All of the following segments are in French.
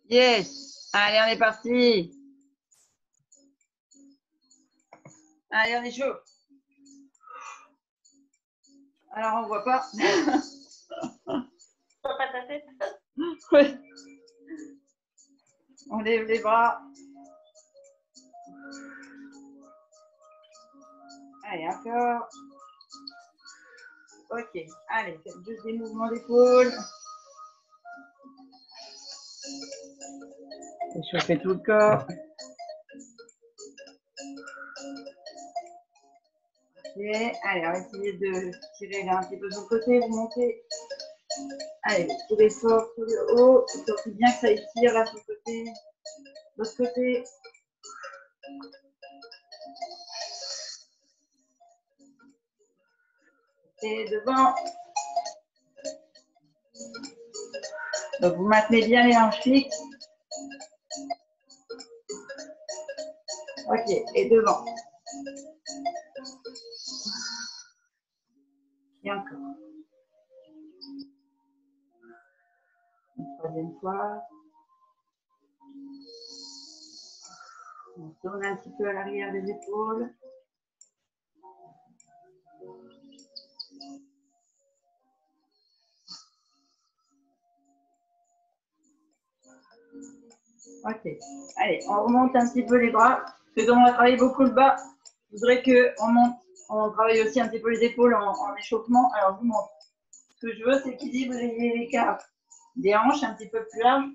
Yes. Allez, on est parti. Allez, on est chaud. Alors, on voit pas. Pas ta tête. Oui. On lève les bras. Allez, encore. Ok. Allez, faites juste des mouvements d'épaule. Échauffez tout le corps. Ok. Allez, on va essayer de tirer là un petit peu de l'autre côté. Vous montez. Allez, tout l'effort, tout le haut. Surtout bien que ça étire là sur le côté. L'autre côté. Et devant. Donc, vous maintenez bien les hanches fixes. Ok, et devant. Et encore. Une troisième fois. On tourne un petit peu à l'arrière des épaules. Ok. Allez, on remonte un petit peu les bras. Parce que comme on va travailler beaucoup le bas, je voudrais qu'on monte. On travaille aussi un petit peu les épaules en échauffement. Alors, je vous montre. Ce que je veux, c'est qu'il vous ayez l'écart des hanches un petit peu plus large.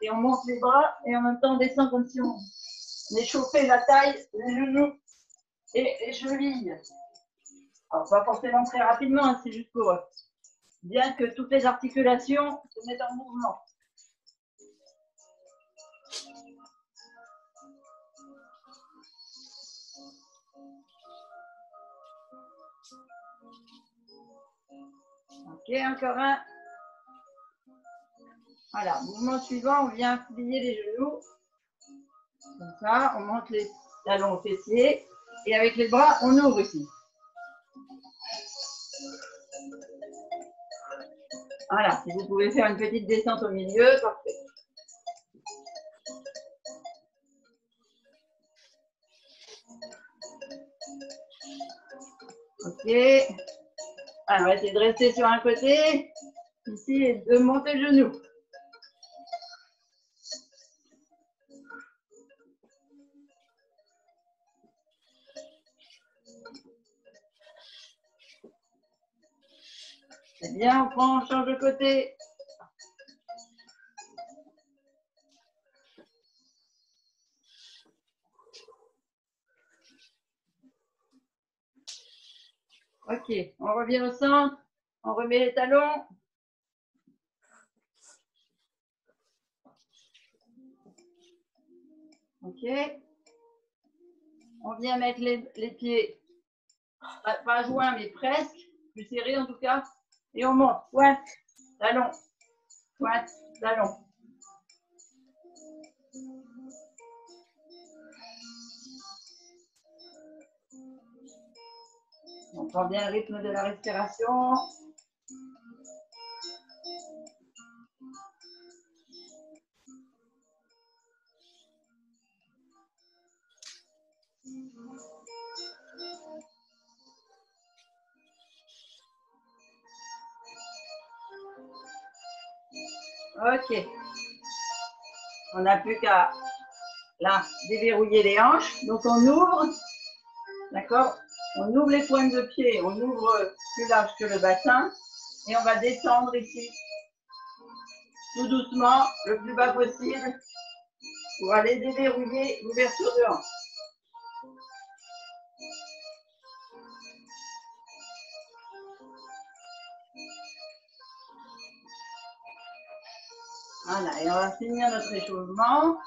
Et on monte les bras et en même temps on descend comme si on échauffait la taille, les genoux et les chevilles. Alors, pas forcément très rapidement, hein, c'est juste pour bien que toutes les articulations se mettent en mouvement. Ok, encore un. Voilà, mouvement suivant, on vient plier les genoux. Comme ça, on monte les talons aux fessiers. Et avec les bras, on ouvre ici. Voilà, si vous pouvez faire une petite descente au milieu, parfait. Ok. Alors, on va essayer de rester sur un côté, ici, et de monter le genou. C'est bien, on change de côté. Ok, on revient au centre, on remet les talons. Ok. On vient mettre les pieds, pas joints, mais presque, plus serrés en tout cas. Et on monte, pointe, talon, pointe, talon. On prend bien le rythme de la respiration. Ok. On n'a plus qu'à là déverrouiller les hanches. Donc on ouvre, d'accord? On ouvre les pointes de pied, on ouvre plus large que le bassin et on va descendre ici tout doucement, le plus bas possible pour aller déverrouiller l'ouverture de hanche. Voilà, et on va finir notre échauffement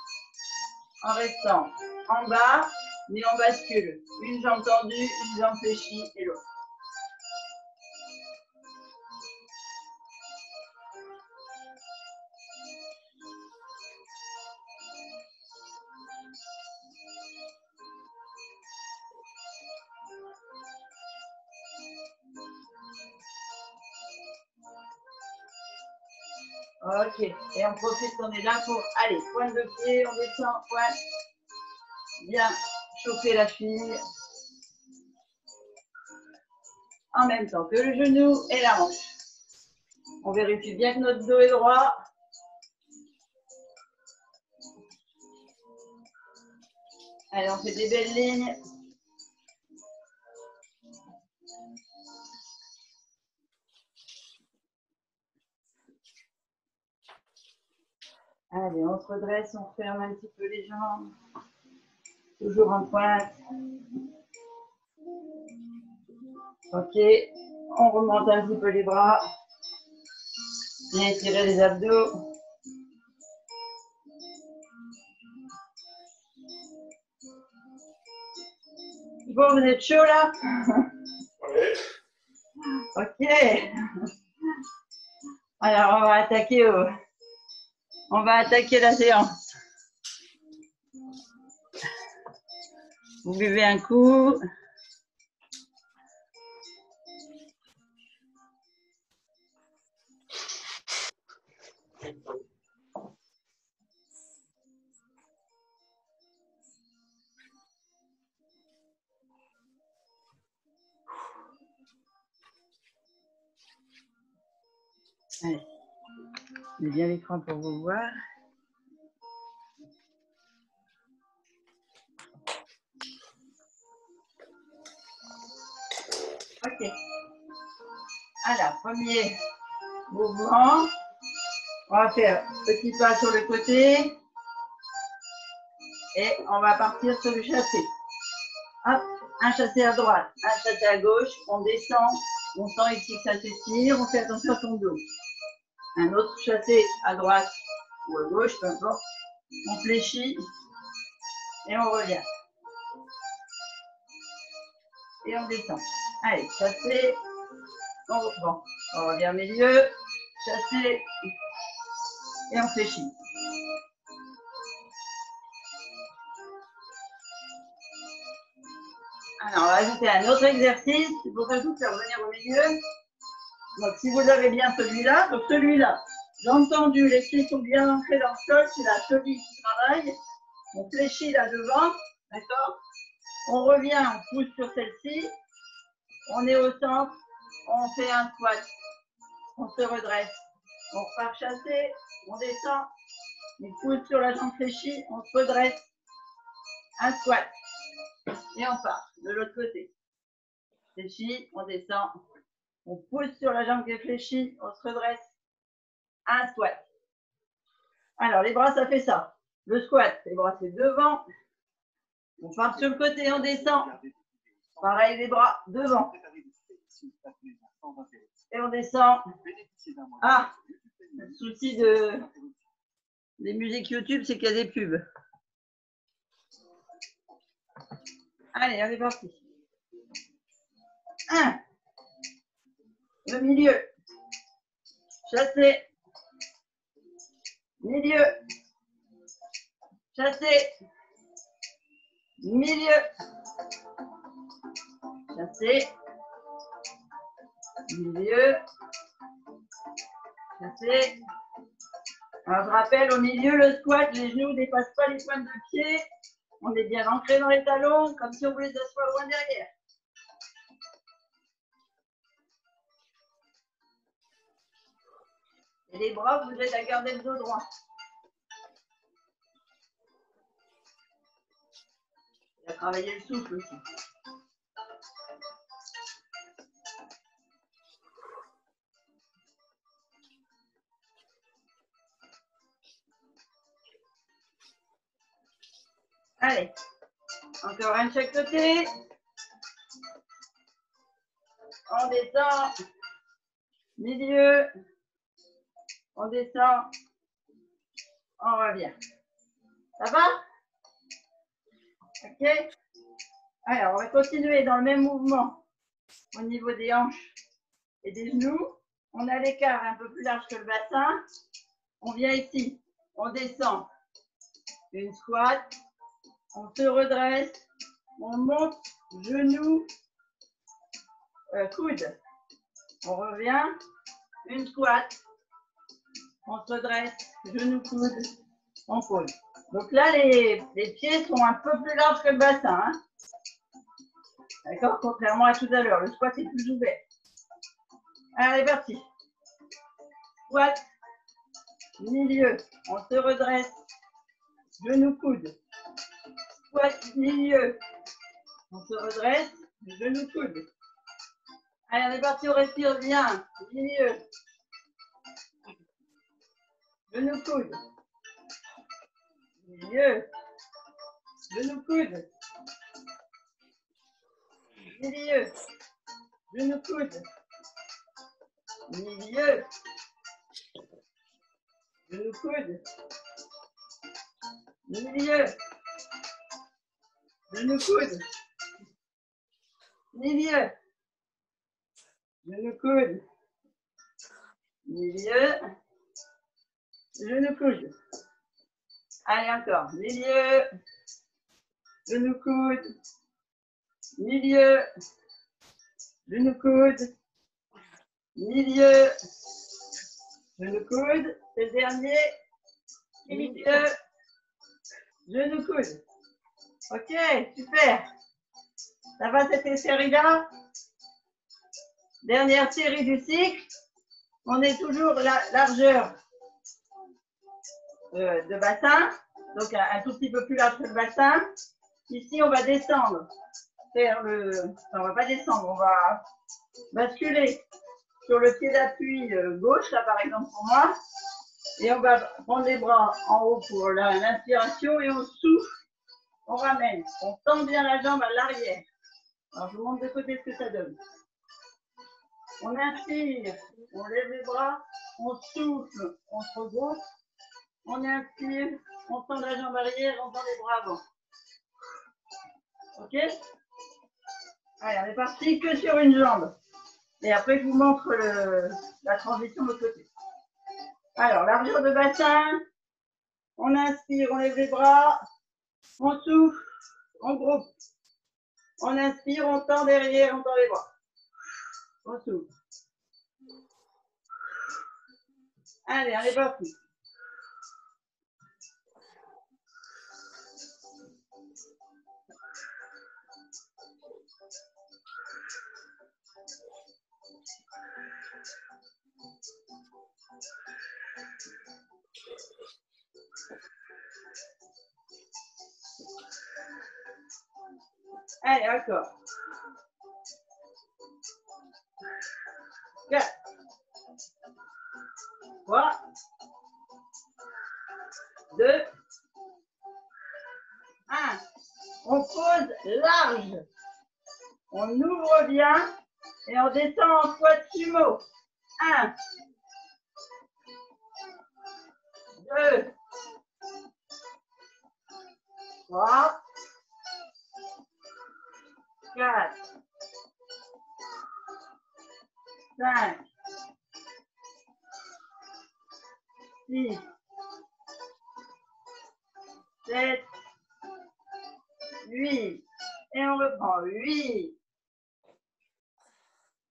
en restant en bas, mais on bascule. Une jambe tendue, une jambe fléchie et l'autre. Ok. Et on profite qu'on est là pour, allez, pointe de pied, on descend, pointe. Bien chauffer la cheville. En même temps que le genou et la hanche. On vérifie bien que notre dos est droit. Allez, on fait des belles lignes. Allez, on se redresse, on ferme un petit peu les jambes. Toujours en pointe. Ok, on remonte un petit peu les bras. Bien étirer les abdos. Bon, vous êtes chaud là? Ok. Alors, on va attaquer la séance. Vous buvez un coup. Allez, je mets bien l'écran pour vous voir. Ok. Alors, premier mouvement. On va faire petit pas sur le côté. Et on va partir sur le chassé. Hop, un chassé à droite, un chassé à gauche. On descend. On sent ici que ça s'étire. On fait attention à son dos. Un autre chassé à droite ou à gauche, peu importe. On fléchit et on revient. Et on descend. Allez, chassé, on reprend. On revient au milieu, chassé et on fléchit. Alors, on va ajouter un autre exercice. C'est pour ça que je vous fais revenir au milieu. Donc, si vous avez bien celui-là, donc celui-là, j'ai entendu, les pieds sont bien ancrés dans le sol, c'est la cheville qui travaille. On fléchit là devant, d'accord? On revient, on pousse sur celle-ci. On est au centre, on fait un squat. On se redresse. On repart chasser, on descend. On pousse sur la jambe fléchie, on se redresse. Un squat. Et on part de l'autre côté. Fléchis, on descend. On pousse sur la jambe qui est fléchie, on se redresse. Un squat. Alors, les bras, ça fait ça. Le squat, les bras, c'est devant. On part sur le côté, on descend. Pareil, les bras devant. Et on descend. Ah, le souci des musiques YouTube, c'est qu'il y a des pubs. Allez, on est parti. 1. Le milieu. Chassé. Milieu. Chassé. Milieu. Chassé. Milieu. Chassé. Alors, je rappelle, au milieu, le squat, les genoux ne dépassent pas les pointes de pied. On est bien ancré dans les talons, comme si on voulait s'asseoir loin derrière. Et les bras, vous êtes à garder le dos droit. Il a travaillé le souffle aussi. Allez, encore un de chaque côté. On descend. Milieu. On descend. On revient. Ça va? Ok. Alors, on va continuer dans le même mouvement au niveau des hanches et des genoux. On a l'écart un peu plus large que le bassin. On vient ici. On descend. Une squat. On se redresse. On monte. Genoux. Coude. On revient. Une squat. On se redresse, genoux, coudes, on pose. Donc là, les pieds sont un peu plus larges que le bassin. Hein. D'accord? Contrairement à tout à l'heure, le squat est plus ouvert. Allez, parti. Squat, milieu, on se redresse, genoux, coudes. Squat, milieu, on se redresse, genoux, coudes. Allez, on est parti, on respire bien. Milieu. Genoux, coudes. Milieu. Genoux, coudes. Milieu. Genoux, coudes. Milieu. Genoux, coudes. Milieu. Genoux, coudes. Milieu. Genoux, coudes. Milieu. Genoux, coudes. Allez, encore. Milieu. Genoux, coudes. Milieu. Genoux, coudes. Milieu. Genoux, coudes. C'est le dernier. Milieu. Genoux, coudes. Ok, super. Ça va cette série-là? Dernière série du cycle. On est toujours la largeur de bassin. Donc un tout petit peu plus large que le bassin. Ici, on va descendre vers le... Enfin, on va pas descendre, on va basculer sur le pied d'appui gauche, là par exemple pour moi. Et on va prendre les bras en haut pour l'inspiration et on souffle, on ramène. On tend bien la jambe à l'arrière. Alors je vous montre de côté ce que ça donne. On inspire, on lève les bras, on souffle, on se regroupe. On inspire, on tend la jambe arrière, on tend les bras avant. Ok? Allez, on est parti que sur une jambe. Et après, je vous montre la transition de l'autre côté. Alors, largeur de bassin. On inspire, on lève les bras. On souffle, on groupe. On inspire, on tend derrière, on tend les bras. On souffle. Allez, on est parti. Allez, encore. 4, 3, 2, 1. On pose large. On ouvre bien et on descend en squat sumo. 1, 2, 3, 4, 5, 6, 7, 8. Et on reprend. 8,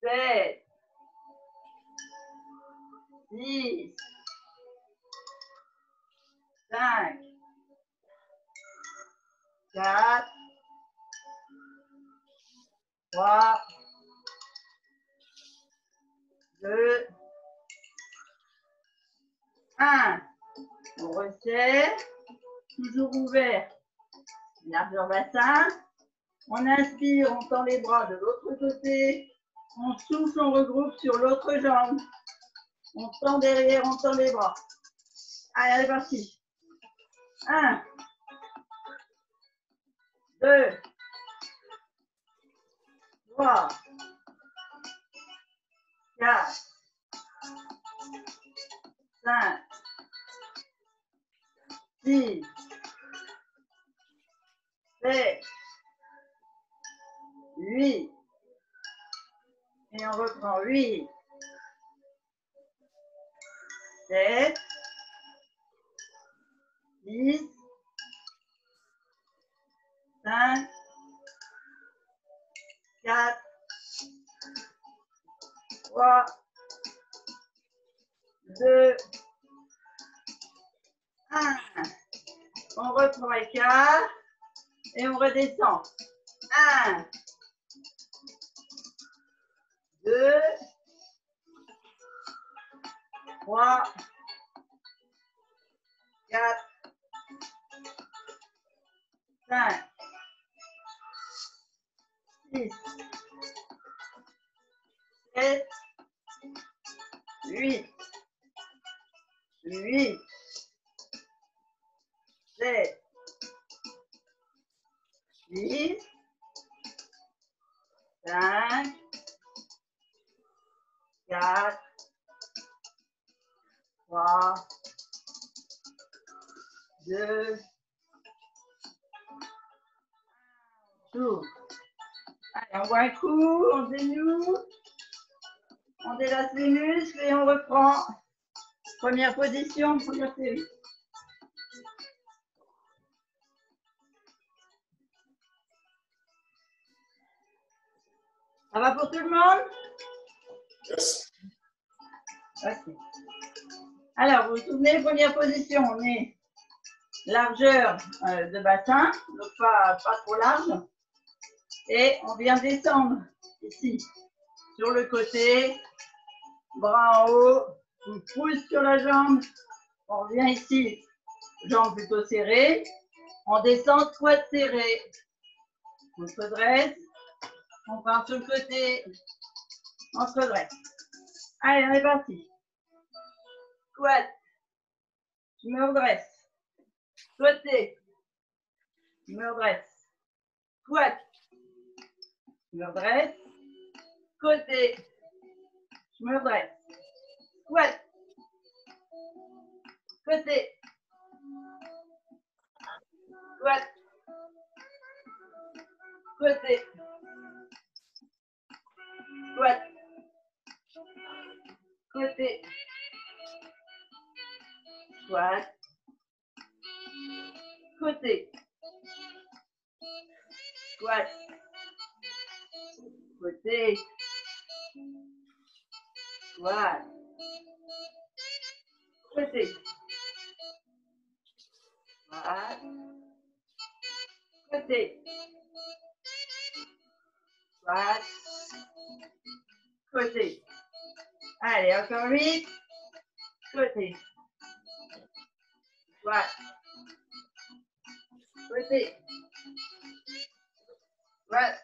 7, 6, 5, 4, 3, 2, 1. On resserre, toujours ouvert. Largeur bassin. On inspire, on tend les bras de l'autre côté. On souffle, on regroupe sur l'autre jambe. On tend derrière, on tend les bras. Allez, parti. 1, 2, 3, 4, 5, 6, 7, 8. Et on reprend 8, 7, 6, 5, 4, 3, 2, 1. On reprend écart et on redescend. 1, 2, 3, 4, 5, 6, 7, 8, 8, 7, 6, 5, 4, 3, 2, tout. Allez, on boit un coup, on dénoue, on délace les muscles et on reprend. Première position, première série. Ça va pour tout le monde? Yes. Ok. Alors, vous vous souvenez, première position, on est largeur de bassin, donc pas trop large. Et on vient descendre ici, sur le côté, bras en haut, on pousse sur la jambe, on revient ici, jambe plutôt serrée, on descend, squat serré, on se redresse, on part sur le côté, on se redresse. Allez, on est parti. Squat, je me redresse, côté, je me redresse, squat, je me redresse, côté, je me redresse, squat, côté, squat, côté, squat, côté, squat, côté, squat, côté, squat, côté, squat, côté, squat, côté. Allez, encore 8, côté, squat, côté, squat,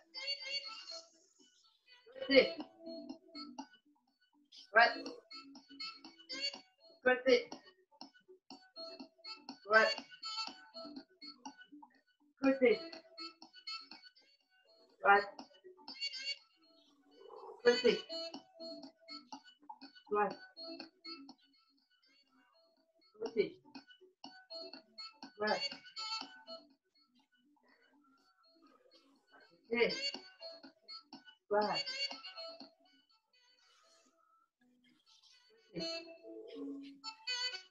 côté, squat, côté, squat, côté, squat, côté, squat, côté, squat, côté, squat,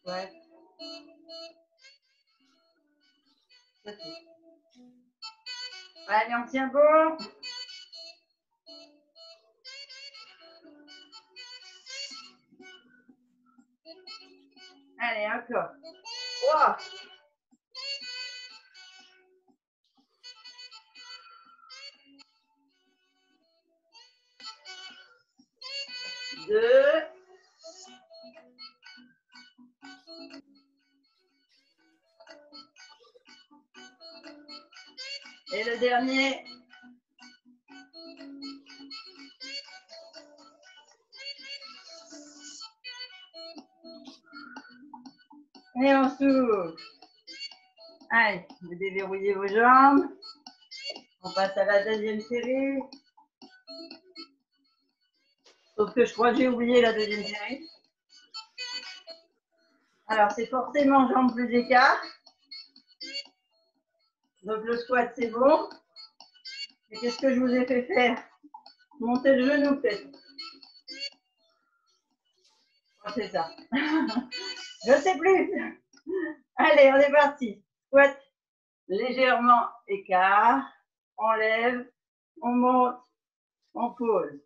squat, côté. Allez, on tient bon. Allez, encore. 3. 2. Et le dernier. Et on s'ouvre. Allez, vous déverrouillez vos jambes. On passe à la deuxième série. Sauf que je crois que j'ai oublié la deuxième série. Alors, c'est forcément jambes plus écart. Donc, le squat, c'est bon. Et qu'est-ce que je vous ai fait faire? Monter le genou, peut-être. Oh, c'est ça. Je ne sais plus. Allez, on est parti. Squat légèrement écart. On lève, on monte, on pose.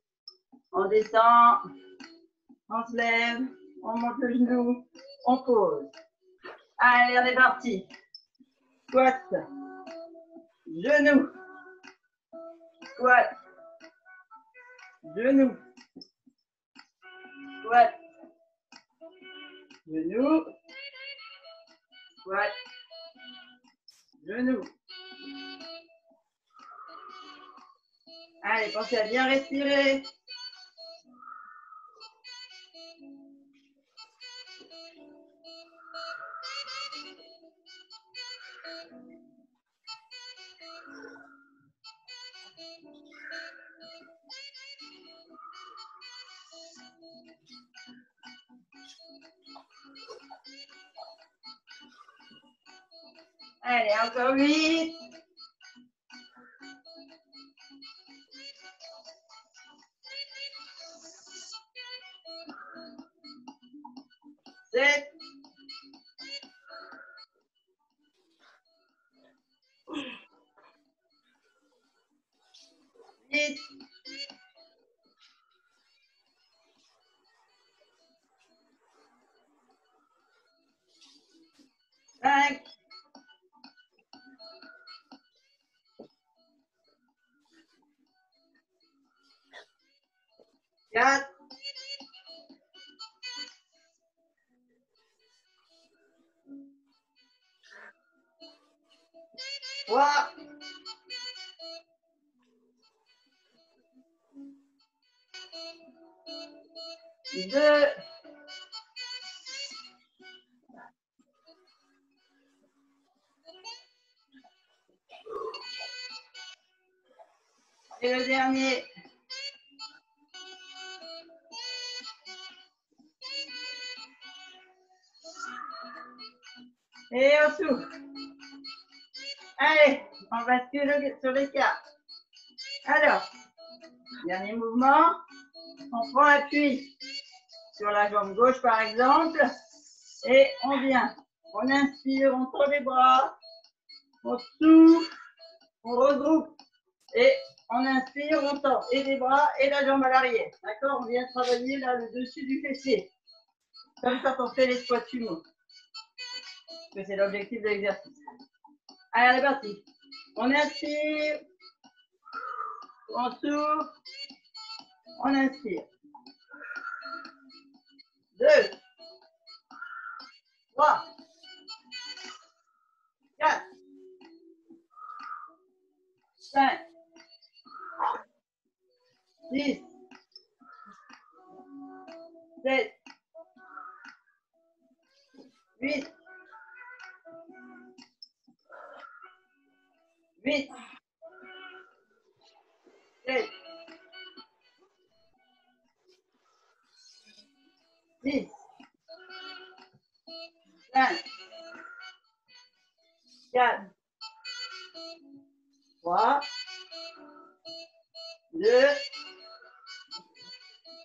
On descend, on se lève, on monte le genou, on pose. Allez, on est parti. Squat. Genou. Squat. Genou. Squat. Genou. Squat. Genou. Allez, pensez à bien respirer. Allez, encore 8. 7. 8. 5. 4. 3. 2. 1. Et le dernier. Et on souffle. Allez, on bascule sur les cartes. Alors, dernier mouvement. On prend appui sur la jambe gauche par exemple. Et on vient. On inspire, on tend les bras. On souffle. On regroupe. Et on inspire, on tend. Et les bras et la jambe à l'arrière. D'accord? On vient travailler là le dessus du fessier. Comme ça qu'on fait les squats sumo. Parce que c'est l'objectif de l'exercice. Allez, c'est parti. On inspire. On souffle. On inspire. 2. 3. 4. 5. 6. 7. 8. 8. 7. 6. 5. 4. 3. 2.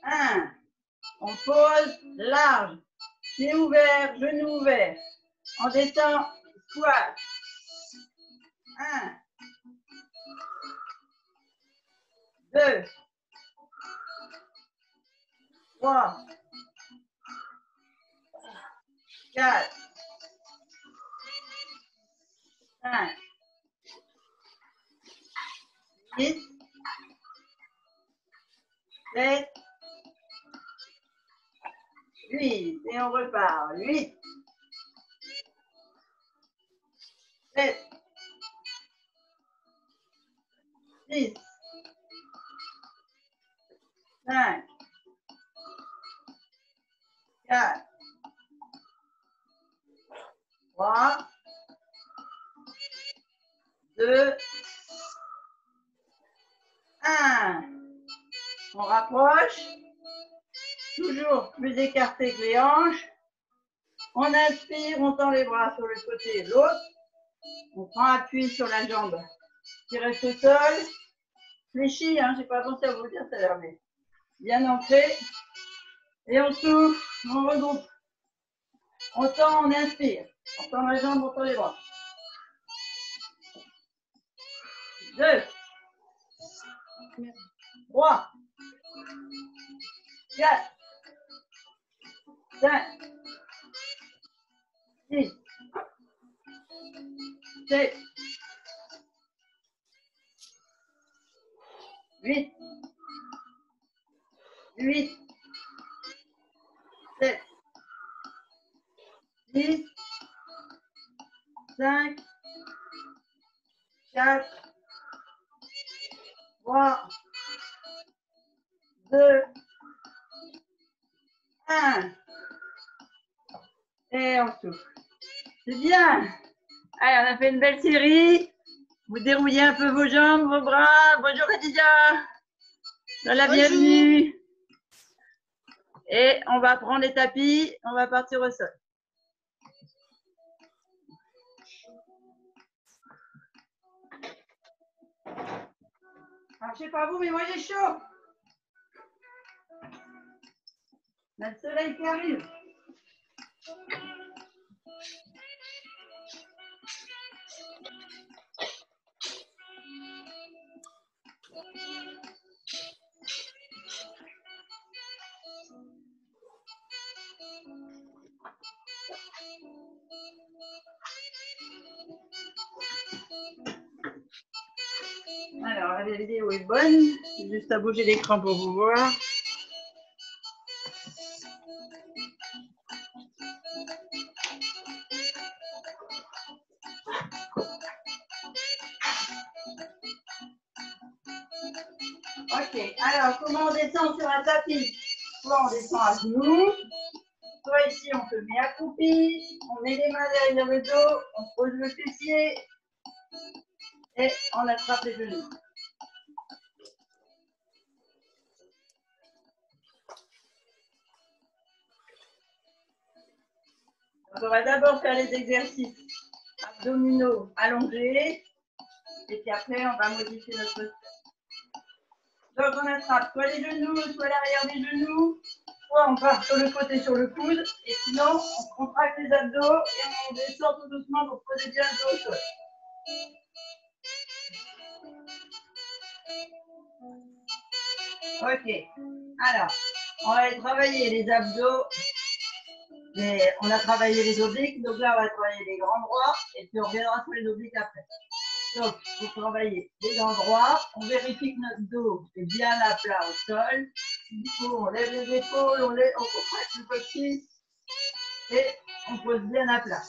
1. On pose large. Pied ouvert, genou ouvert. On descend, squat. 1. 2. 3. 4. 5. 6. 7. 8. Et on repart. 8. 7. 6. 5. 4. 3. 2. 1. On rapproche. Toujours plus écarté que les hanches. On inspire, on tend les bras sur le côté de l'autre. On prend appui sur la jambe qui reste au sol. Fléchi, hein, je n'ai pas pensé à vous le dire tout à l'heure, mais bien ancré. Et on souffle, on regroupe. On tend, on inspire. On tend la jambe, on tend les bras. 2. 3. 4. 5. 6. 7, 8, 8, 7, 10, 5, 4, 3, 2, 1. Et on souffle. C'est bien. Allez, on a fait une belle série. Vous dérouillez un peu vos jambes, vos bras. Bonjour Khadija. Dans la bienvenue. Et on va prendre les tapis. On va partir au sol. Alors, je sais pas vous, mais moi j'ai chaud. On a le soleil qui arrive. Alors, la vidéo est bonne. J'ai juste à bouger l'écran pour vous voir. Ok, alors comment on descend sur un tapis? Soit on descend à genoux, soit ici on se met accroupi, on met les mains derrière le dos, on pose le fessier et on attrape les genoux. Donc on va d'abord faire les exercices abdominaux allongés et puis après on va modifier notre posture. Donc on attrape soit les genoux, soit l'arrière des genoux, soit on part sur le côté sur le coude et sinon on contracte les abdos et on descend tout doucement pour poser bien le dos au sol. Ok, alors on va travailler les abdos, on a travaillé les obliques, donc là on va travailler les grands droits et puis on reviendra sur les obliques après. Donc, vous travaillez les endroits, on vérifie que notre dos est bien à plat au sol. Il faut, on lève les épaules, on contracte le coccyx et on pose bien à plat.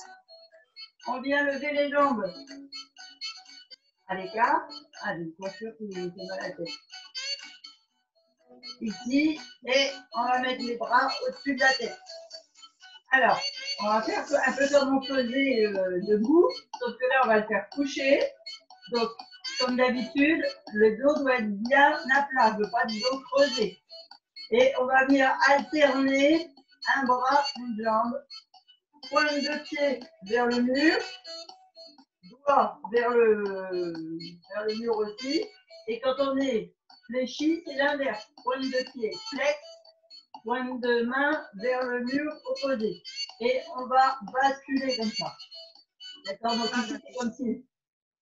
On vient lever les jambes à l'écart. Ah, j'ai une coiffure qui me fait mal à la tête. Ici, et on va mettre les bras au-dessus de la tête. Alors, on va faire un peu comme on faisait debout, sauf que là, on va le faire coucher. Donc, comme d'habitude, le dos doit être bien à plat, ne pas de dos creusé. Et on va venir alterner un bras, une jambe, pointe de pied vers le mur, doigt vers le mur aussi. Et quand on est fléchi, c'est l'inverse. Pointe de pied flex, pointe de main vers le mur opposé. Et on va basculer comme ça. D'accord? Donc ici, c'est comme si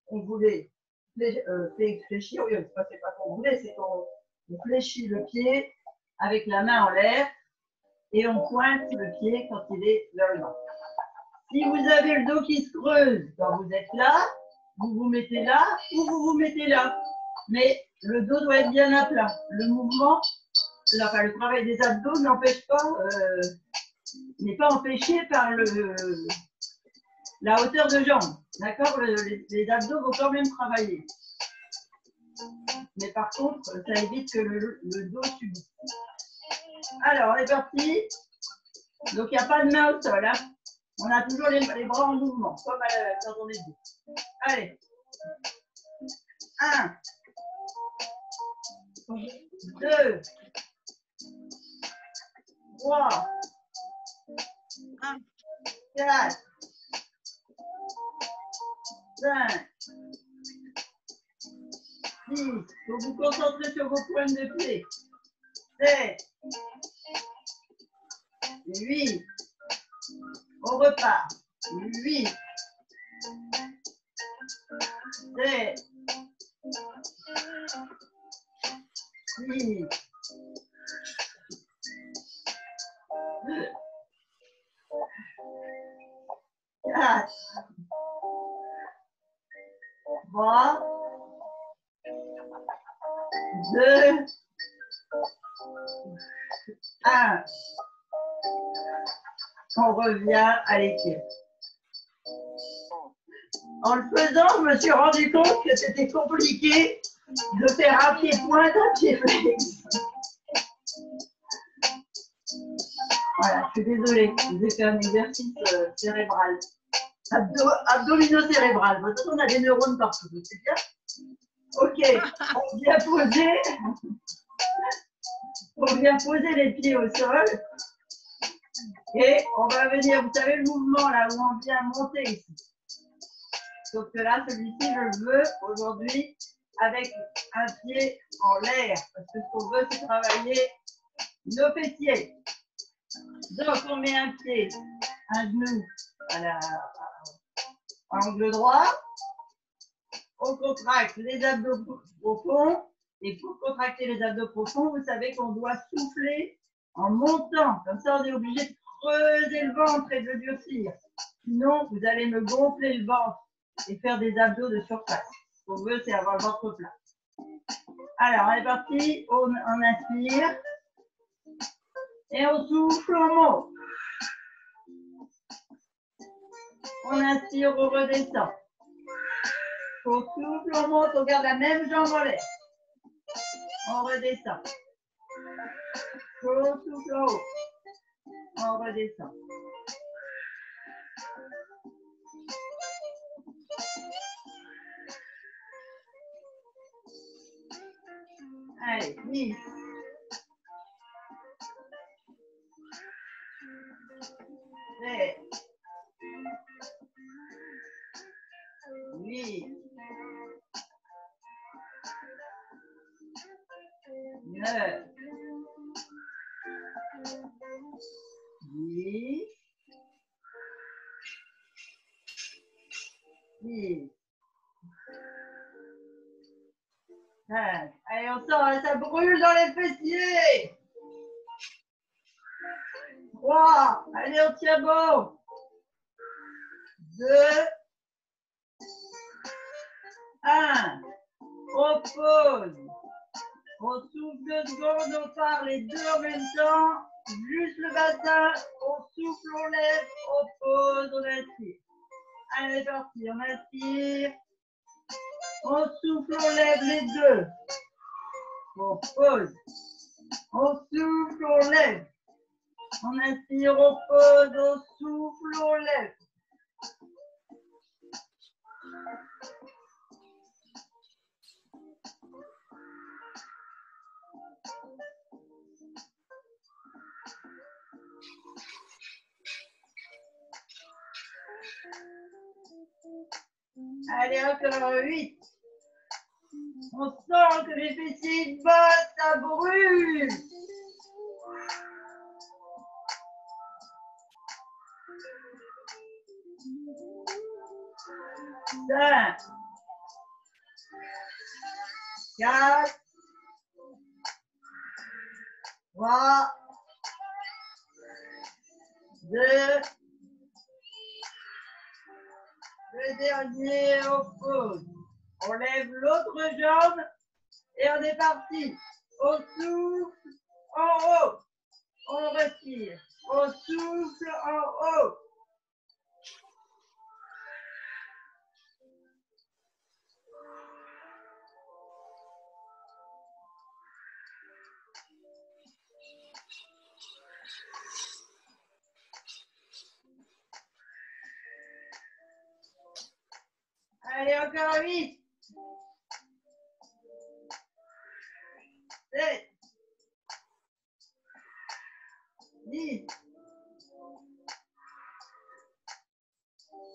on voulait fléchir, oui, c'est pas qu'on voulait, c'est qu'on fléchit le pied avec la main en l'air et on pointe le pied quand il est vers le bas. Si vous avez le dos qui se creuse quand vous êtes là, vous vous mettez là ou vous vous mettez là. Mais le dos doit être bien à plat. Le mouvement, enfin, le travail des abdos n'empêche pas, n'est pas empêché par la hauteur de jambe. D'accord? Les abdos vont quand même travailler. Mais par contre, ça évite que le dos subisse. Alors, on est parti. Donc, il n'y a pas de main au sol. Hein. On a toujours les bras en mouvement, comme quand on est debout. Allez. 1, 2, 3, 4, 5, 6. Il faut vous concentrer sur vos pointes de pied. 7, 8. On repart. 8, 7, 6, 4, 3, 2, 1. On revient à l'équilibre. En le faisant, je me suis rendu compte que c'était compliqué de faire un pied pointe, un pied flex. Voilà, je suis désolée, j'ai fait un exercice cérébral. Abdominaux cérébral. De toute façon, on a des neurones partout, c'est bien. Ok, on vient poser les pieds au sol. Et on va venir, vous savez le mouvement là où on vient monter ici. Sauf que là, celui-ci, je le veux aujourd'hui avec un pied en l'air. Parce que ce qu'on veut, c'est travailler nos fessiers. Donc, on met un pied, un genou à l'angle droit. On contracte les abdos profonds. Et pour contracter les abdos profonds, vous savez qu'on doit souffler en montant. Comme ça, on est obligé de creuser le ventre et de le durcir. Sinon, vous allez me gonfler le ventre et faire des abdos de surface. Ce qu'on veut, c'est avoir le ventre plat. Alors, on est parti. On inspire. Et on souffle, on monte. On inspire, on redescend. On souffle, on monte, on garde la même jambe en l'air. On redescend. On souffle en haut. On redescend. Allez, 10. 7. 8. 9. 10. 6. 5. Allez, on sort, ça brûle dans les fessiers. 3. Allez, on tient bon. 2. 1. On pose. On souffle 2 secondes, on part les deux en même temps. Juste le bassin, on souffle, on lève, on pose, on inspire. Allez, c'est parti, on inspire. On souffle, on lève les deux. On pose. On souffle, on lève. On inspire, on pose, on souffle, on lève. Allez, encore 8. On sent que les fessiers battent, ça brûle. 5. 4. 3. 2. Le dernier, on pose. On lève l'autre jambe et on est parti. On souffle en haut. On respire. On souffle en haut. Allez, encore 8. 7. 10.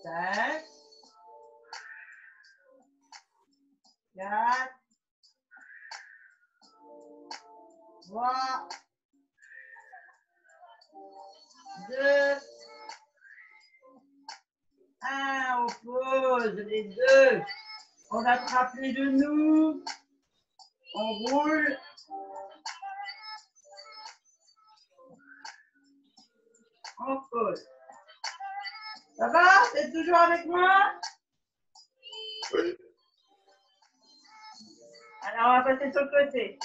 5. 4. 3. 2. 1. On pose les deux. On attrape les genoux. On roule. On pose. Ça va? Vous êtes toujours avec moi? Oui. Alors, on va passer sur le côté.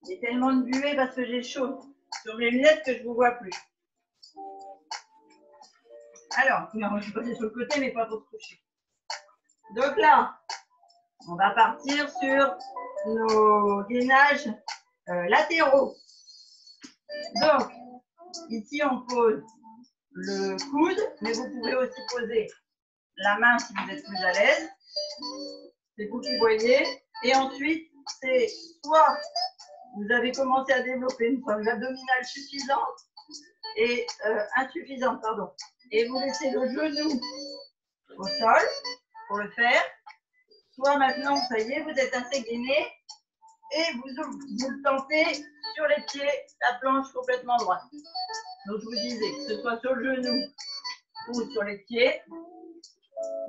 J'ai tellement de buée parce que j'ai chaud sur mes lunettes que je ne vous vois plus. Alors, on va passer sur le côté, mais pas pour se coucher. Donc là, on va partir sur nos gainages latéraux. Donc, ici, on pose le coude, mais vous pouvez aussi poser la main si vous êtes plus à l'aise. C'est vous qui voyez. Et ensuite, c'est soit vous avez commencé à développer une forme abdominale suffisante et insuffisante, pardon. Et vous laissez le genou au sol pour le faire. Soit maintenant, ça y est, vous êtes assez gainé et vous le tentez sur les pieds, la planche complètement droite. Donc, je vous disais, que ce soit sur le genou ou sur les pieds,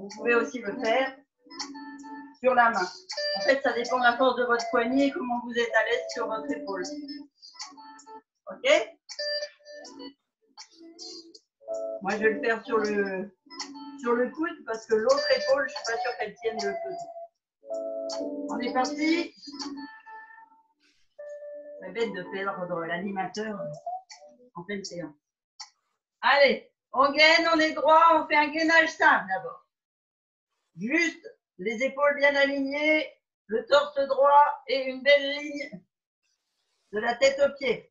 vous pouvez aussi le faire sur la main. En fait, ça dépend de la force de votre poignet et comment vous êtes à l'aise sur votre épaule. Ok? Moi, je vais le faire sur le coude parce que l'autre épaule, je ne suis pas sûre qu'elle tienne le coude. On est parti. C'est bête de perdre l'animateur en pleine séance. Allez, on gaine, on est droit, on fait un gainage simple d'abord. Juste les épaules bien alignées, le torse droit et une belle ligne de la tête aux pieds.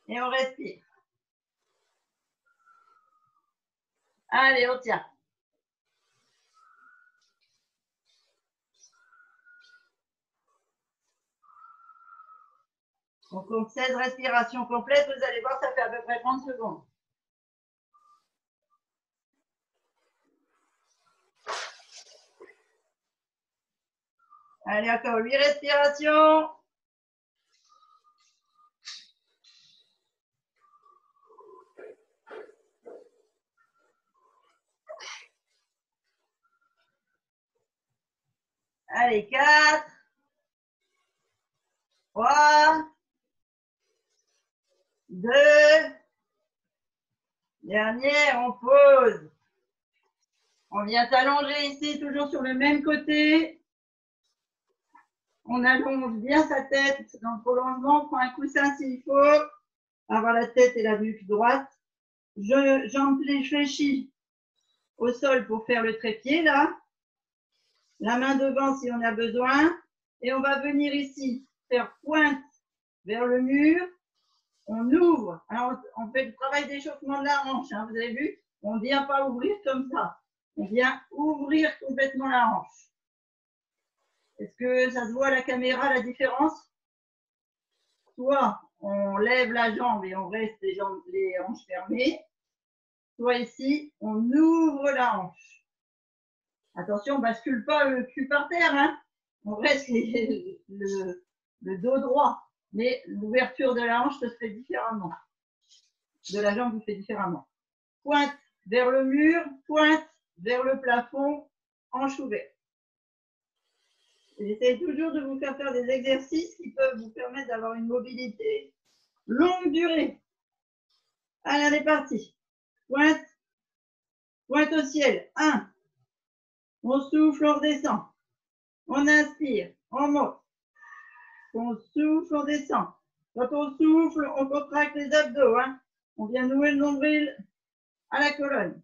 Et on respire. Allez, on tient. On compte 16 respirations complètes. Vous allez voir, ça fait à peu près 30 secondes. Allez, encore 8 respirations. Allez, 4, 3, 2, dernier, on pose. On vient s'allonger ici, toujours sur le même côté. On allonge bien sa tête dans le prolongement, on prend un coussin s'il faut, avoir la tête et la nuque droite. J'enfléchis au sol pour faire le trépied là. La main devant si on a besoin. Et on va venir ici faire pointe vers le mur. On ouvre. Alors, on fait le travail d'échauffement de la hanche. Hein, vous avez vu? On ne vient pas ouvrir comme ça. On vient ouvrir complètement la hanche. Est-ce que ça se voit à la caméra la différence? Soit on lève la jambe et on reste les hanches fermées. Soit ici, on ouvre la hanche. Attention, on ne bascule pas le cul par terre. Hein. On reste le dos droit. Mais l'ouverture de la hanche se fait différemment. De la jambe se fait différemment. Pointe vers le mur, pointe vers le plafond, hanche ouverte. J'essaie toujours de vous faire des exercices qui peuvent vous permettre d'avoir une mobilité longue durée. Allez, on est parti. Pointe. Pointe au ciel. 1. On souffle, on redescend. On inspire, on monte. On souffle, on descend. Quand on souffle, on contracte les abdos. Hein. On vient nouer le nombril à la colonne.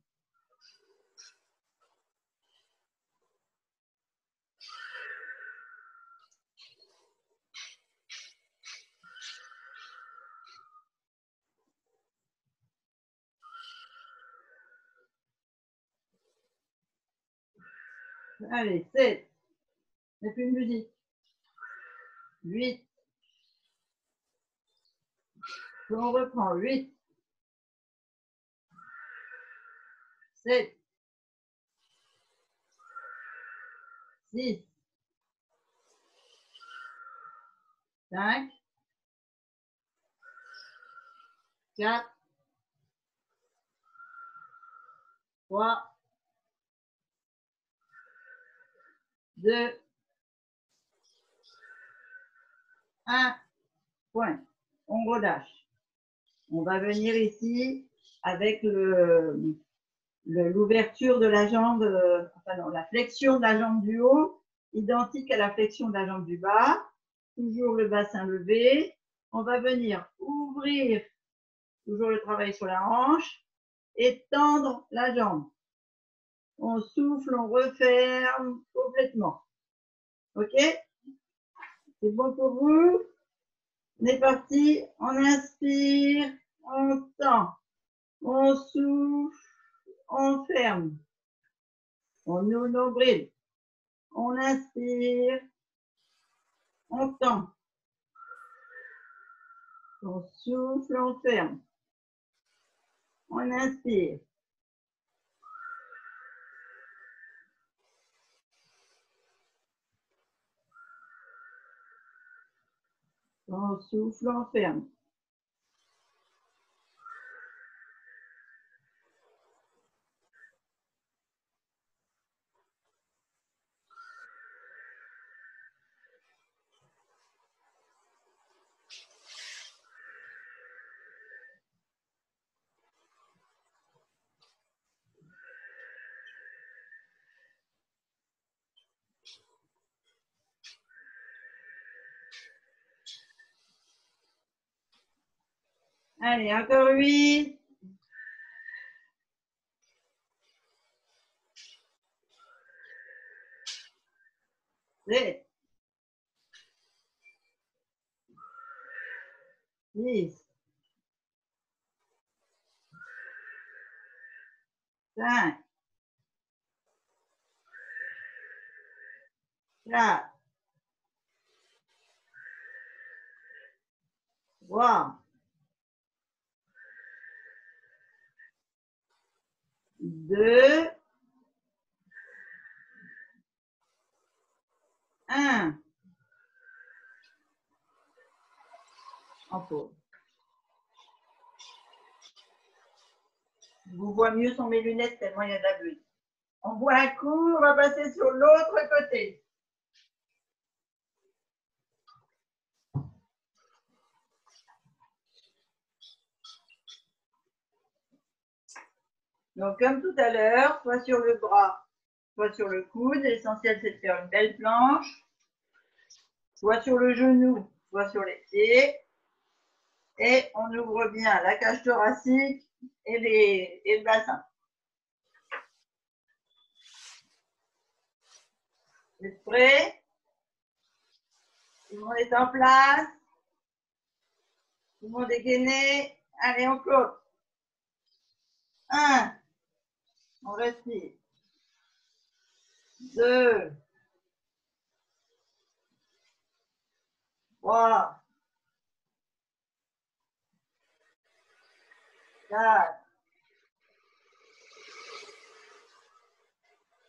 Allez, 7. Et puis une musique. 8. On reprend. 8. 7. 6. 5. 4. 3. 2. 1. Point. On relâche. On va venir ici avec le l'ouverture de la jambe, enfin non, la flexion de la jambe du haut, identique à la flexion de la jambe du bas. Toujours le bassin levé. On va venir ouvrir, toujours le travail sur la hanche, et tendre la jambe. On souffle, on referme complètement. Ok? C'est bon pour vous? On est parti. On inspire, on tend, on souffle, on ferme. On ouvre le nombril. On inspire, on tend. On souffle, on ferme. On inspire. On souffle, on ferme. Allez, encore 8. 7. 10. 5. 4. 3. 2. 1. En pause. Je vous vois mieux sans mes lunettes tellement il y a de la bulle. On boit un coup, on va passer sur l'autre côté. Donc comme tout à l'heure, soit sur le bras, soit sur le coude. L'essentiel c'est de faire une belle planche. Soit sur le genou, soit sur les pieds. Et on ouvre bien la cage thoracique et le bassin. Vous êtes prêts? Tout le monde est en place. Tout le monde est gainé. Allez, on clôt. 1. On respire. 2. 3. 4.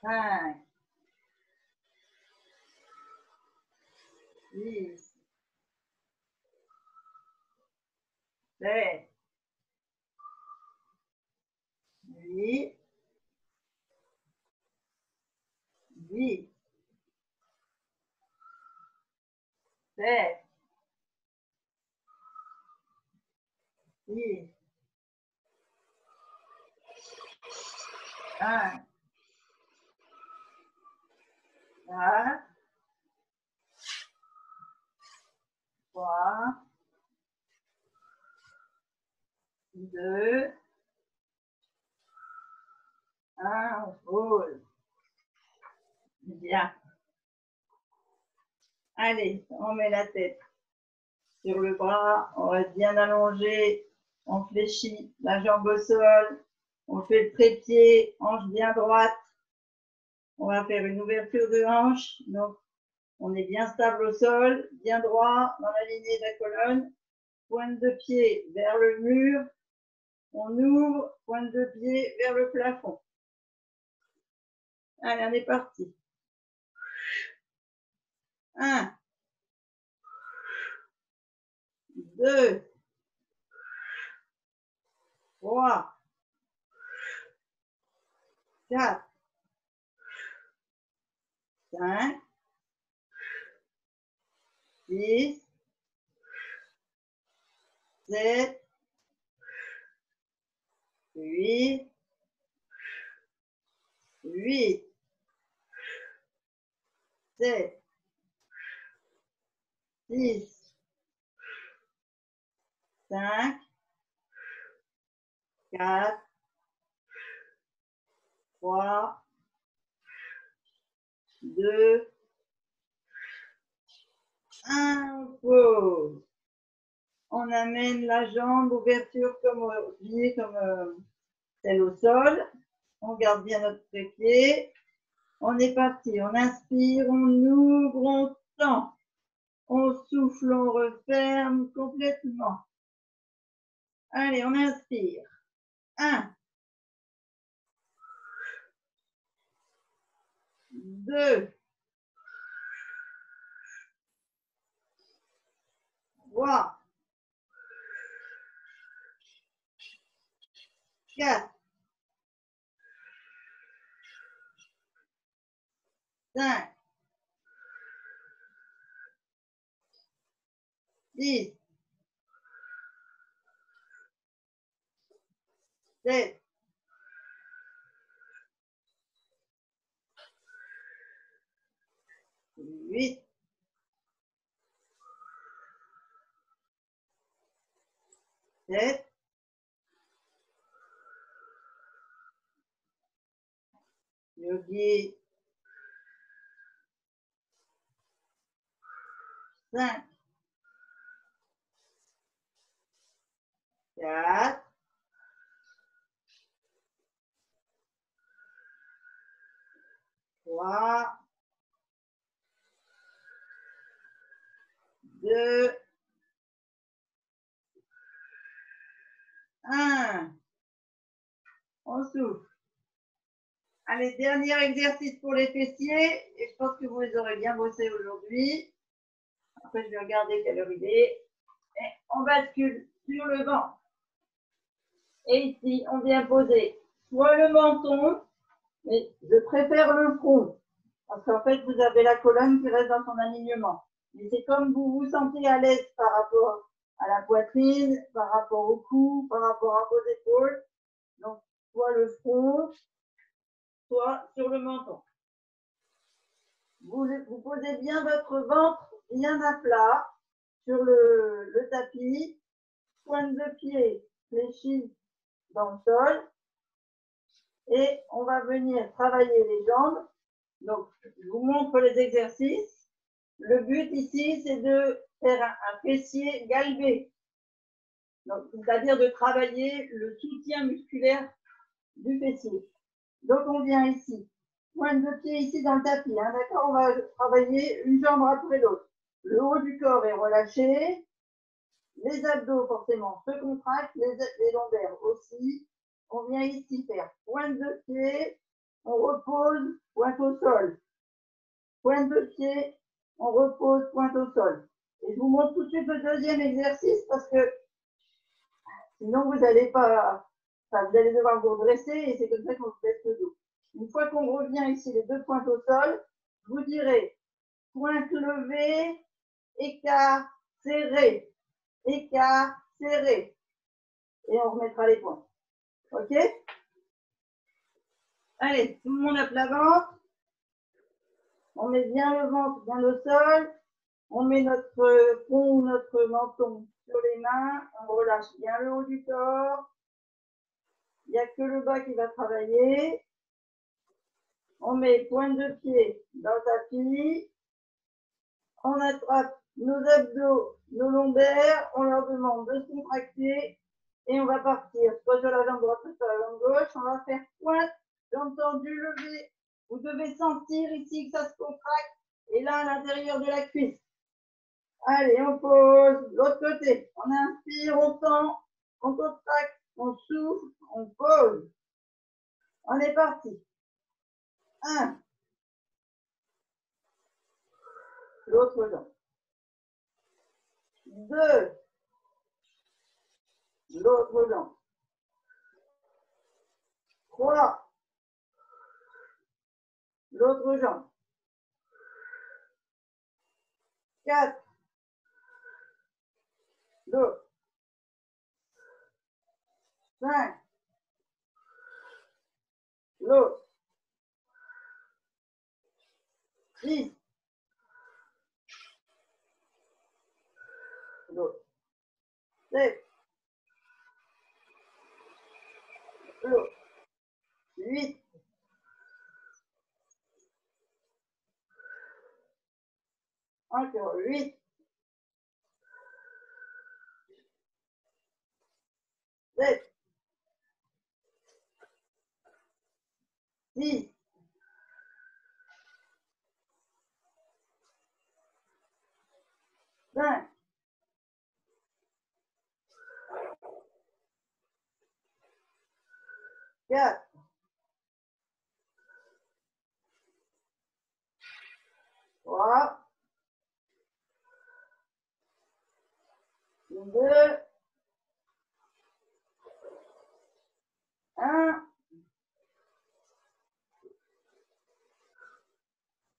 5. 6. 7. 8. 10. 7. 6. 5. 4. 3. 2. 1. On pose. Bien. Allez, on met la tête sur le bras, on reste bien allongé, on fléchit la jambe au sol, on fait le trépied, hanche bien droite. On va faire une ouverture de hanche, donc on est bien stable au sol, bien droit dans la lignée de la colonne, pointe de pied vers le mur, on ouvre, pointe de pied vers le plafond. Allez, on est parti. 1, 2, 3, 4, 5, 6, 7, 8, 8, 7, 6, 5, 4, 3, 2, 1, pause. On amène la jambe, ouverture comme pied, comme celle au sol. On garde bien notre trépied. On est parti. On inspire, on ouvre, on tend. On souffle, on referme complètement. Allez, on inspire. 1, 2, 3, 4, 5, 6, 7, 8, 7, 5, 4, 3, 2, 1. On souffle. Allez, dernier exercice pour les fessiers. Et je pense que vous les aurez bien bossés aujourd'hui. Après, je vais regarder quelle heure il est. Et on bascule sur le ventre. Et ici, on vient poser soit le menton, mais je préfère le front. Parce qu'en fait, vous avez la colonne qui reste dans son alignement. Mais c'est comme vous vous sentez à l'aise par rapport à la poitrine, par rapport au cou, par rapport à vos épaules. Donc, soit le front, soit sur le menton. Vous posez bien votre ventre bien à plat sur le tapis, pointe de pied fléchie dans le sol. Et on va venir travailler les jambes. Donc, je vous montre les exercices. Le but ici, c'est de faire un fessier galbé. C'est-à-dire de travailler le soutien musculaire du fessier. Donc, on vient ici. Pointe de pied ici dans le tapis. Hein, d'accord? On va travailler une jambe après l'autre. Le haut du corps est relâché. Les abdos, forcément, se contractent. Les lombaires aussi. On vient ici faire pointe de pied. On repose, pointe au sol. Pointe de pied. On repose, pointe au sol. Et je vous montre tout de suite le deuxième exercice parce que sinon vous n'allez pas, enfin, vous allez devoir vous redresser et c'est comme ça qu'on vous baisse le dos. Une fois qu'on revient ici, les deux pointes au sol, vous direz pointe levée, écart, serré, écart, serré. Et on remettra les points. Ok? Allez, tout le monde à plat ventre. On met bien le ventre bien au sol. On met notre pont ou notre menton sur les mains. On relâche bien le haut du corps. Il n'y a que le bas qui va travailler. On met pointe de pied dans le tapis. On attrape nos abdos, nos lombaires. On leur demande de se contracter. Et on va partir soit sur la jambe droite, soit sur la jambe gauche. On va faire pointe, jambe tendue, levée. Vous devez sentir ici que ça se contracte. Et là, à l'intérieur de la cuisse. Allez, on pose. L'autre côté. On inspire, on tend, on contracte, on souffle, on pose. On est parti. 1. L'autre jambe. 2. L'autre jambe. 3. L'autre jambe. 4. L'autre. 5. L'autre. 6. L'autre. 7. L'autre. 8. Encore 8. 7. 6. 5. 4. 3. 2. 1.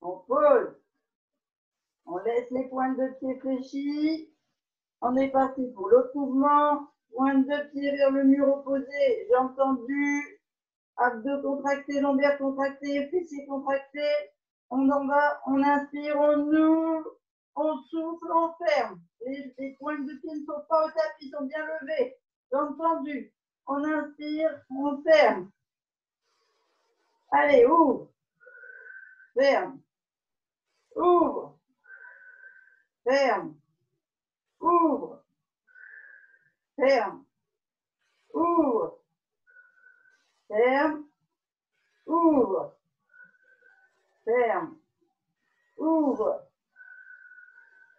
On pose. On laisse les pointes de pied fléchies. On est parti pour l'autre mouvement. Pointe de pied vers le mur opposé. Jambes tendues. Abdos contractés, lombaires contractés, fessiers contractés. On en va, on inspire, on ouvre, on souffle, on ferme. Les pointes de pied ne sont pas au tapis, sont bien levées. Jambes tendues. On inspire, on ferme. Allez, ouvre. Ferme. Ouvre. Ferme. Ouvre. Ferme. Ouvre. Ferme. Ouvre. Ferme. Ouvre.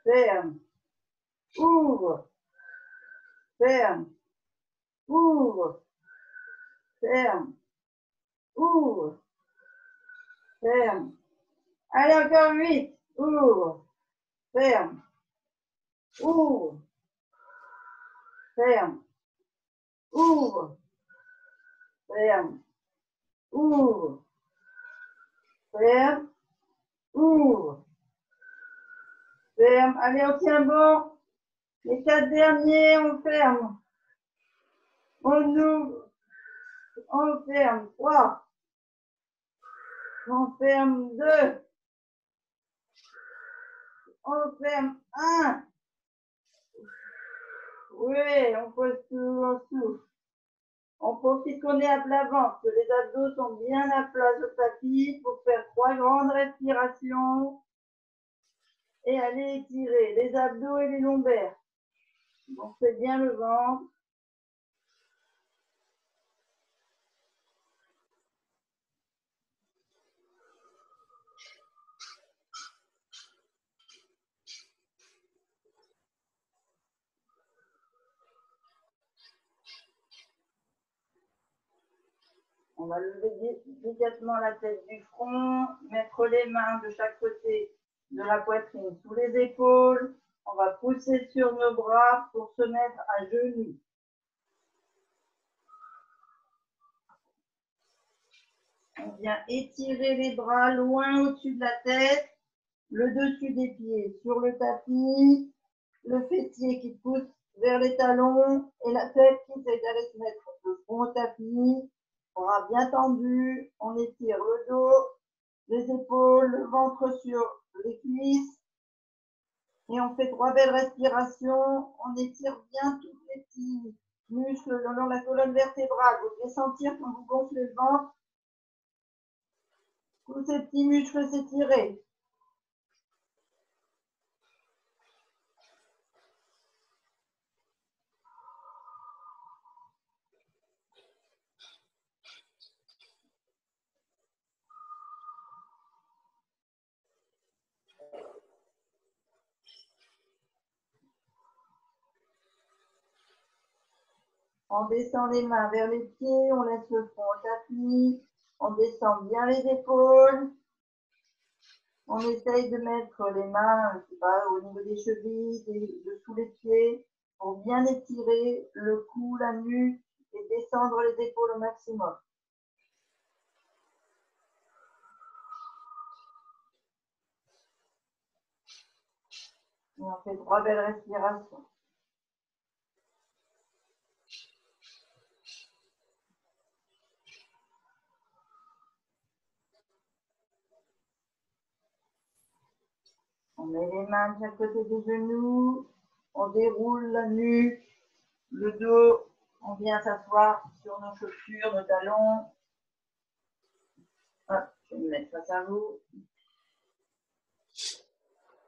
Ferme. Ouvre. Ferme. Ouvre. Ferme. Ouvre. Ferme. Allez, encore 8. Ouvre. Ferme. Ouvre. Ferme. Ouvre. Ferme. Ouvre. Ferme. Ouvre. Ferme. Allez, on tient bon. Les 4 derniers, on ferme. On ouvre. On ferme. 3. On ferme 2. On ferme 1. Oui, on pose tout, on souffle. On profite qu'on est à plat ventre, que les abdos sont bien à plat sur le tapis pour faire 3 grandes respirations et aller étirer les abdos et les lombaires. On fait bien le ventre. On va lever délicatement la tête du front, mettre les mains de chaque côté de la poitrine sous les épaules. On va pousser sur nos bras pour se mettre à genoux. On vient étirer les bras loin au-dessus de la tête, le dessus des pieds sur le tapis, le fessier qui pousse vers les talons et la tête qui essaie d'aller se mettre le front au tapis. Bras bien tendu, on étire le dos, les épaules, le ventre sur les cuisses. Et on fait 3 belles respirations. On étire bien tous les petits muscles le long de la colonne vertébrale. Vous devez sentir quand vous gonflez le ventre, tous ces petits muscles s'étirer. On descend les mains vers les pieds, on laisse le front au tapis, on descend bien les épaules. On essaye de mettre les mains, je sais pas, au niveau des chevilles, dessous les pieds, pour bien étirer le cou, la nuque et descendre les épaules au maximum. Et on fait 3 belles respirations. On met les mains de chaque côté des genoux. On déroule la nuque, le dos. On vient s'asseoir sur nos chaussures, nos talons. Hop, je vais me mettre face à vous.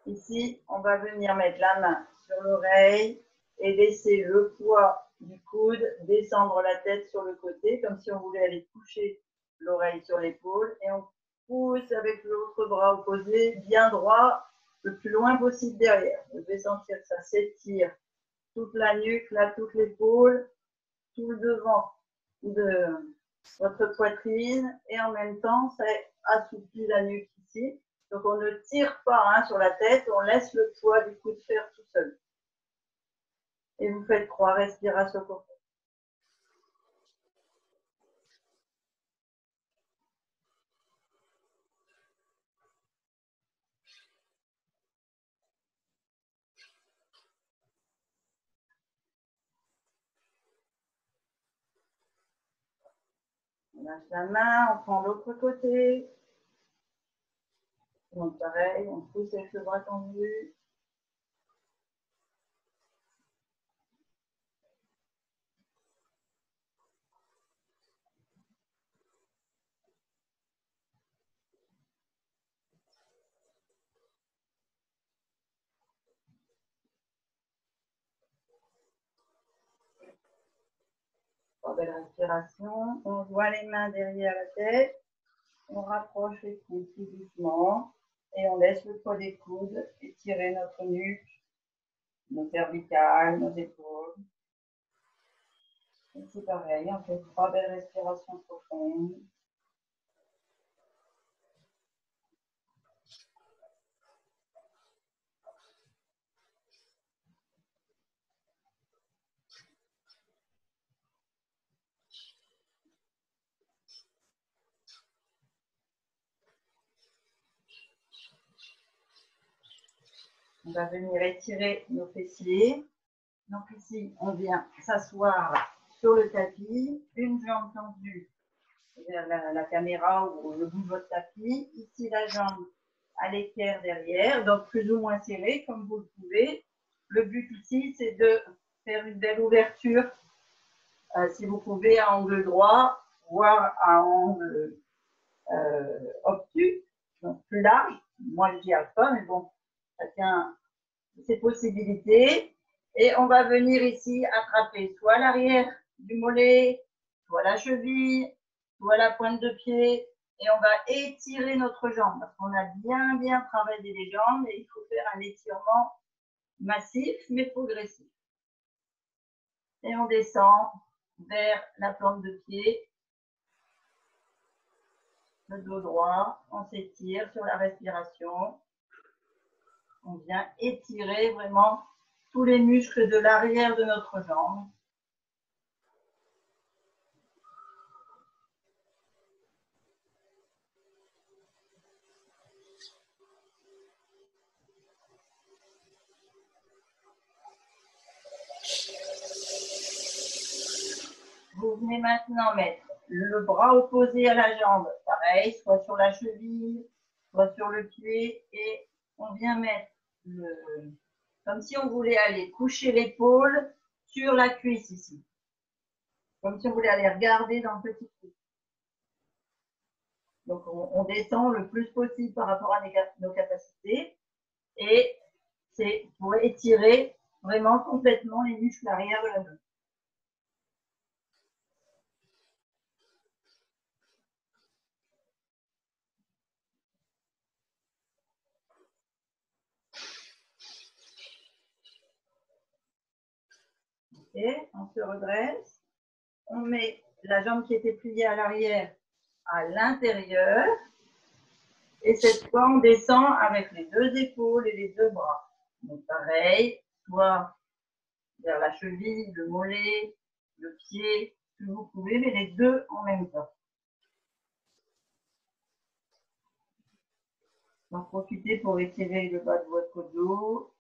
Ici, on va venir mettre la main sur l'oreille et laisser le poids du coude descendre la tête sur le côté, comme si on voulait aller coucher l'oreille sur l'épaule. Et on pousse avec l'autre bras opposé, bien droit, le plus loin possible derrière. Vous devez sentir que ça s'étire toute la nuque, là, toute l'épaule, tout le devant de votre poitrine. Et en même temps, ça assouplit la nuque ici. Donc, on ne tire pas sur la tête, on laisse le poids du coude faire tout seul. Et vous faites 3 respirations profondes. On lâche la main, on prend l'autre côté. Donc, pareil, on pousse avec le bras tendu. Belle respiration. On voit les mains derrière la tête. On rapproche les coudes tout doucement. Et on laisse le poids des coudes étirer notre nuque, nos cervicales, nos épaules. Et c'est pareil, on fait 3 belles respirations profondes. On va venir étirer nos fessiers. Donc ici, on vient s'asseoir sur le tapis, une jambe tendue vers la caméra ou le bout de votre tapis. Ici, la jambe à l'équerre derrière, donc plus ou moins serrée comme vous le pouvez. Le but ici, c'est de faire une belle ouverture, si vous pouvez, à angle droit, voire à angle obtus, donc plus large. Moi, je n'y arrive pas, mais bon, chacun ses possibilités. Et on va venir ici attraper soit l'arrière du mollet, soit la cheville, soit la pointe de pied. Et on va étirer notre jambe parce qu'on a bien travaillé les jambes et il faut faire un étirement massif mais progressif. Et on descend vers la plante de pied, le dos droit, on s'étire sur la respiration. On vient étirer vraiment tous les muscles de l'arrière de notre jambe. Vous venez maintenant mettre le bras opposé à la jambe, pareil, soit sur la cheville, soit sur le pied, et on vient mettre comme si on voulait aller coucher l'épaule sur la cuisse ici. Comme si on voulait aller regarder dans le petit trou. Donc on descend le plus possible par rapport à nos capacités, et c'est pour étirer vraiment complètement les muscles arrière de la jambe. Okay, on se redresse. On met la jambe qui était pliée à l'arrière à l'intérieur. Et cette fois, on descend avec les 2 épaules et les 2 bras. Donc pareil, soit vers la cheville, le mollet, le pied, que vous pouvez, mais les 2 en même temps. Donc profitez pour étirer le bas de votre dos.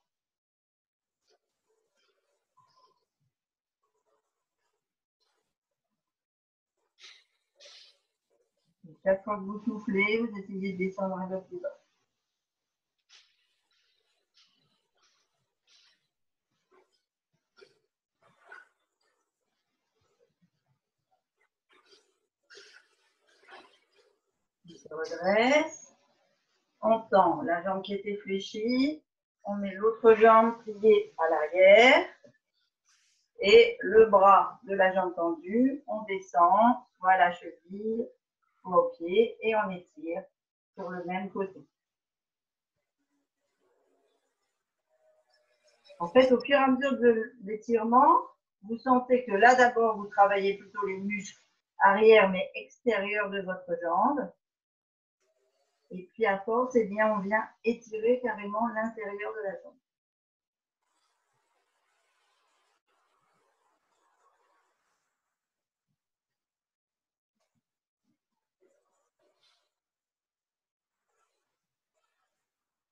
Chaque fois que vous soufflez, vous essayez de descendre un peu plus bas. se redresse. On tend la jambe qui était fléchie. On met l'autre jambe pliée à l'arrière. Et le bras de la jambe tendue, on descend, soit la cheville, soit au pied, et on étire sur le même côté. En fait, au fur et à mesure de l'étirement, vous sentez que là, d'abord, vous travaillez plutôt les muscles arrière, mais extérieurs de votre jambe. Et puis, à force, eh bien, on vient étirer carrément l'intérieur de la jambe.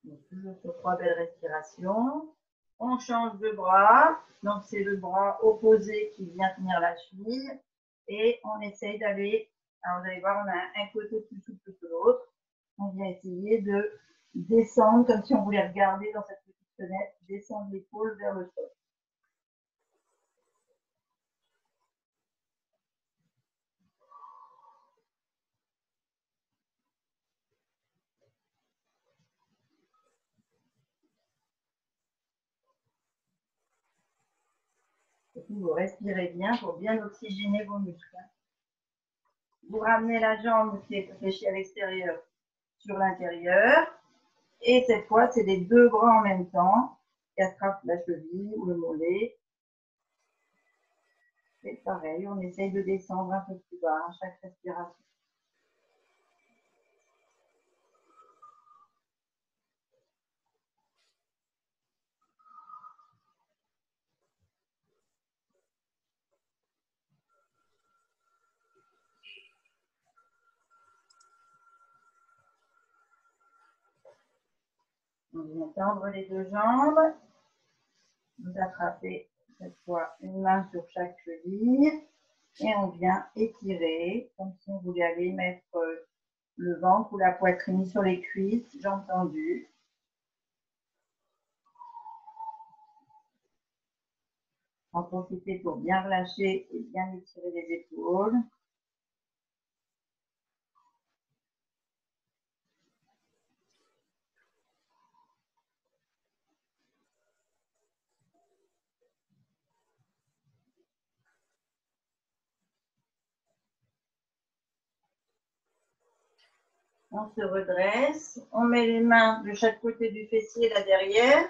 Donc, toujours sur 3 belles respirations. On change de bras. Donc, c'est le bras opposé qui vient tenir la cheville. Et on essaye d'aller, alors vous allez voir, on a un côté plus souple que l'autre. On vient essayer de descendre, comme si on voulait regarder dans cette petite fenêtre, descendre l'épaule vers le sol. Et puis vous respirez bien pour bien oxygéner vos muscles. Vous ramenez la jambe qui est fléchie à l'extérieur sur l'intérieur. Et cette fois, c'est les deux bras en même temps qui attrapent la cheville ou le mollet. C'est pareil, on essaye de descendre un peu plus bas à chaque respiration. On vient tendre les deux jambes. Vous attrapez cette fois une main sur chaque cheville et on vient étirer comme si on voulait aller mettre le ventre ou la poitrine sur les cuisses, jambes tendues. En profiter pour bien relâcher et bien étirer les épaules. On se redresse, on met les mains de chaque côté du fessier là derrière,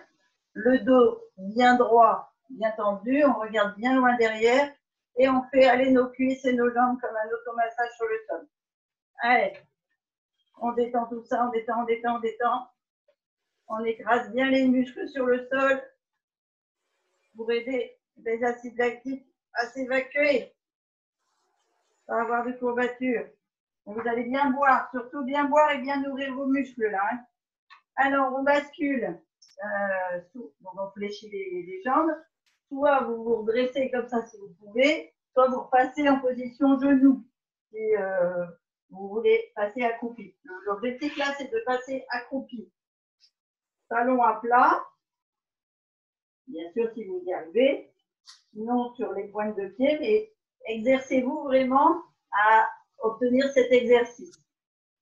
le dos bien droit, bien tendu, on regarde bien loin derrière et on fait aller nos cuisses et nos jambes comme un automassage sur le sol. Allez, on détend tout ça, on détend, on détend, on détend. On écrase bien les muscles sur le sol pour aider les acides lactiques à s'évacuer, pas avoir de courbatures. Vous allez bien boire, surtout bien boire et bien nourrir vos muscles là. Hein. Alors, on bascule. On fléchit les jambes. Soit vous vous redressez comme ça si vous pouvez, soit vous repassez en position genou si vous voulez passer accroupi. L'objectif là, c'est de passer accroupi. Talons à plat. Bien sûr, si vous y arrivez. Sinon, sur les pointes de pied, mais exercez-vous vraiment à obtenir cet exercice.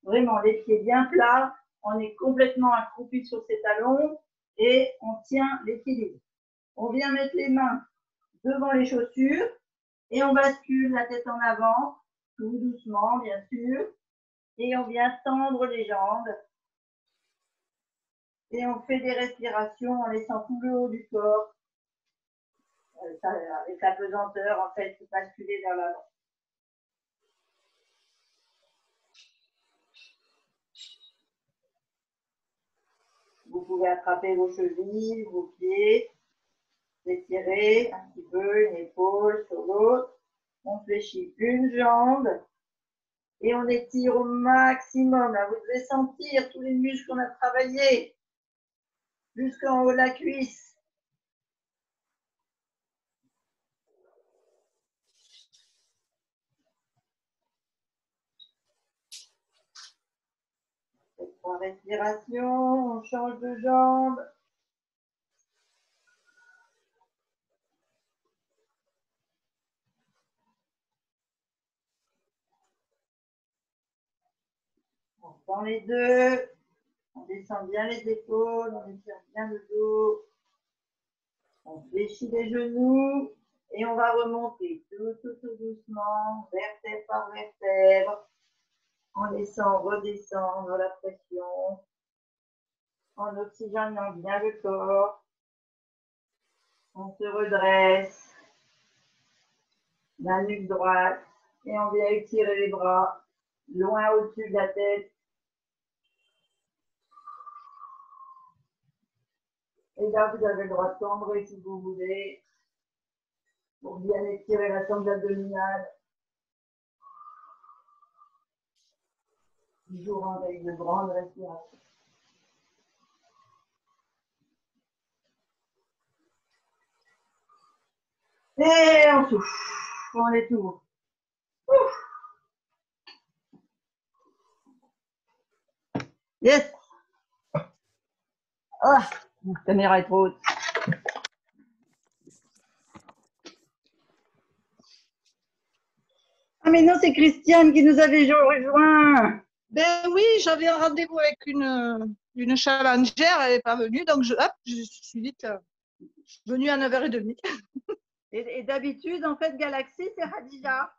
Vraiment, les pieds bien plats, on est complètement accroupi sur ses talons et on tient l'équilibre. On vient mettre les mains devant les chaussures et on bascule la tête en avant, tout doucement, bien sûr. Et on vient tendre les jambes. Et on fait des respirations en laissant tout le haut du corps, avec la pesanteur, en fait, basculer vers l'avant. Vous pouvez attraper vos chevilles, vos pieds, étirer un petit peu une épaule sur l'autre. On fléchit une jambe et on étire au maximum. Là, vous devez sentir tous les muscles qu'on a travaillés jusqu'en haut de la cuisse. En respiration, on change de jambe. On tend les deux. On descend bien les épaules. On étire bien le dos. On fléchit les genoux. Et on va remonter tout doucement, vertèbre par vertèbre. En laissant redescendre la pression. En oxygénant bien le corps. On se redresse. La nuque droite. Et on vient étirer les bras loin au-dessus de la tête. Et là, vous avez le droit de tendre si vous voulez, pour bien étirer la sangle abdominale. Toujours avec de grandes respirations. Et on souffle. On les tourne. Yes. Ah, la caméra est trop haute. Ah mais non, c'est Christiane qui nous avait rejoint. Ben oui, j'avais un rendez-vous avec une challengère, elle n'est pas venue, donc je suis vite venue à 9h30. Et d'habitude, en fait, Galaxy, c'est Hadija.